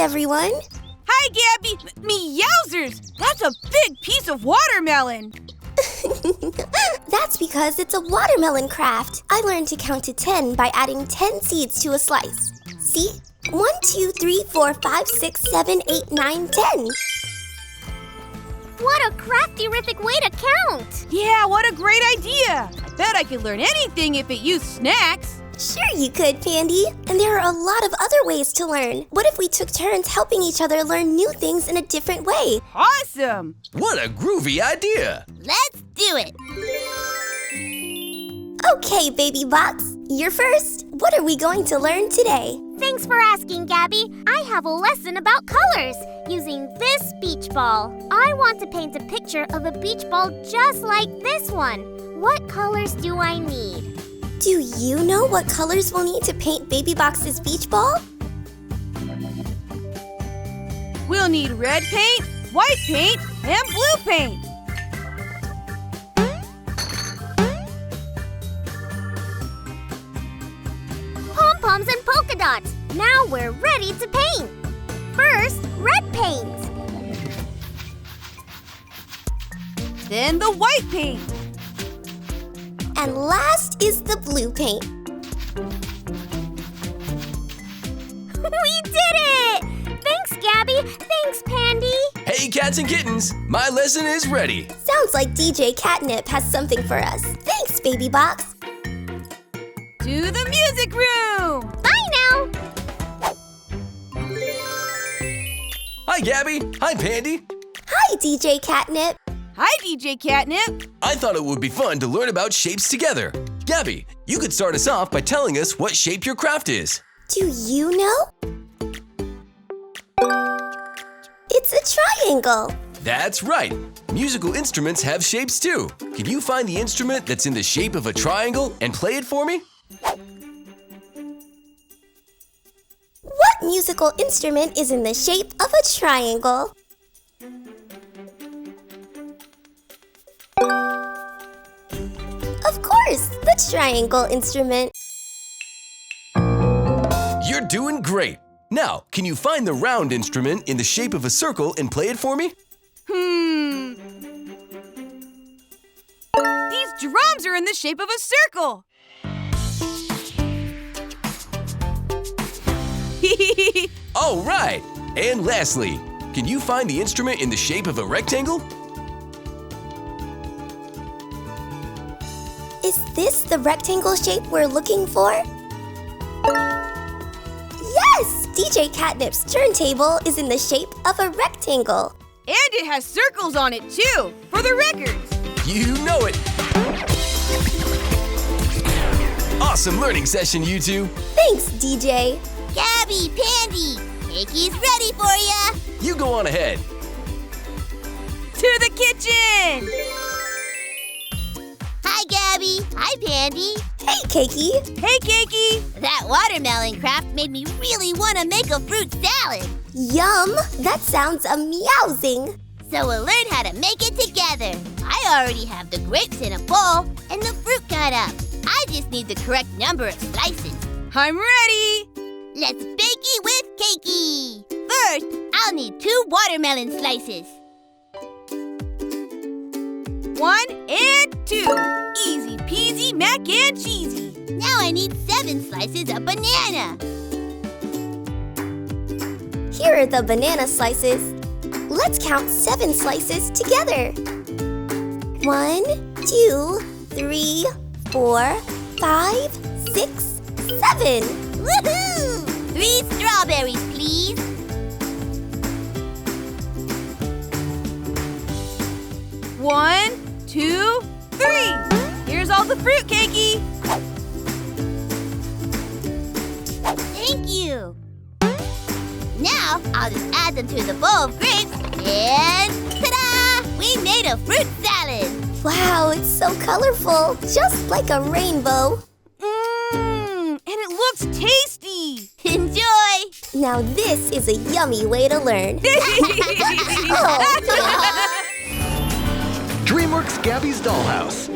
everyone. Hi, Gabby. Me yowzers! That's a big piece of watermelon. That's because it's a watermelon craft. I learned to count to 10 by adding 10 seeds to a slice. See? 1, 2, 3, 4, 5, 6, 7, 8, 9, 10. What a crafty-rific way to count! Yeah, what a great idea. I bet I could learn anything if it used snacks. Sure you could, Pandy. And there are a lot of other ways to learn. What if we took turns helping each other learn new things in a different way? Awesome! What a groovy idea! Let's do it! Okay, Baby Box, you're first. What are we going to learn today? Thanks for asking, Gabby. I have a lesson about colors using this beach ball. I want to paint a picture of a beach ball just like this one. What colors do I need? Do you know what colors we'll need to paint Baby Box's beach ball? We'll need red paint, white paint, and blue paint. Pom-poms and polka dots. Now we're ready to paint. First, red paint. Then the white paint. And last is the blue paint. We did it! Thanks, Gabby. Thanks, Pandy. Hey, cats and kittens, my lesson is ready. Sounds like DJ Catnip has something for us. Thanks, Baby Box. To the music room. Bye now. Hi, Gabby. Hi, Pandy. Hi, DJ Catnip. Hi, DJ Catnip. I thought it would be fun to learn about shapes together. Gabby, you could start us off by telling us what shape your craft is. Do you know? It's a triangle. That's right. Musical instruments have shapes too. Can you find the instrument that's in the shape of a triangle and play it for me? What musical instrument is in the shape of a triangle? Of course, the triangle instrument. You're doing great. Now, can you find the round instrument in the shape of a circle and play it for me? These drums are in the shape of a circle. All right. And lastly, can you find the instrument in the shape of a rectangle? Is this the rectangle shape we're looking for? Yes! DJ Catnip's turntable is in the shape of a rectangle. And it has circles on it too, for the records. You know it. Awesome learning session, you two. Thanks, DJ. Gabby, Pandy, Cakey's ready for ya. You go on ahead. To the kitchen. Hi, Gabby. Hi, Pandy. Hey, Cakey. Hey, Cakey. That watermelon craft made me really want to make a fruit salad. Yum! That sounds a-meowsing. So we'll learn how to make it together. I already have the grapes in a bowl and the fruit cut up. I just need the correct number of slices. I'm ready. Let's bakey with Cakey. First, I'll need 2 watermelon slices. 1 and 2. Easy peasy mac and cheesy. Now I need 7 slices of banana. Here are the banana slices. Let's count 7 slices together. 1, 2, 3, 4, 5, 6, 7. Woohoo! 3 strawberries, please. 1, 2, 3. Here's all the fruit, Cakey. Thank you. Now, I'll just add them to the bowl of grapes and ta-da! We made a fruit salad. Wow, it's so colorful, just like a rainbow. And it looks tasty. Enjoy! Now this is a yummy way to learn. Oh. DreamWorks' Gabby's Dollhouse.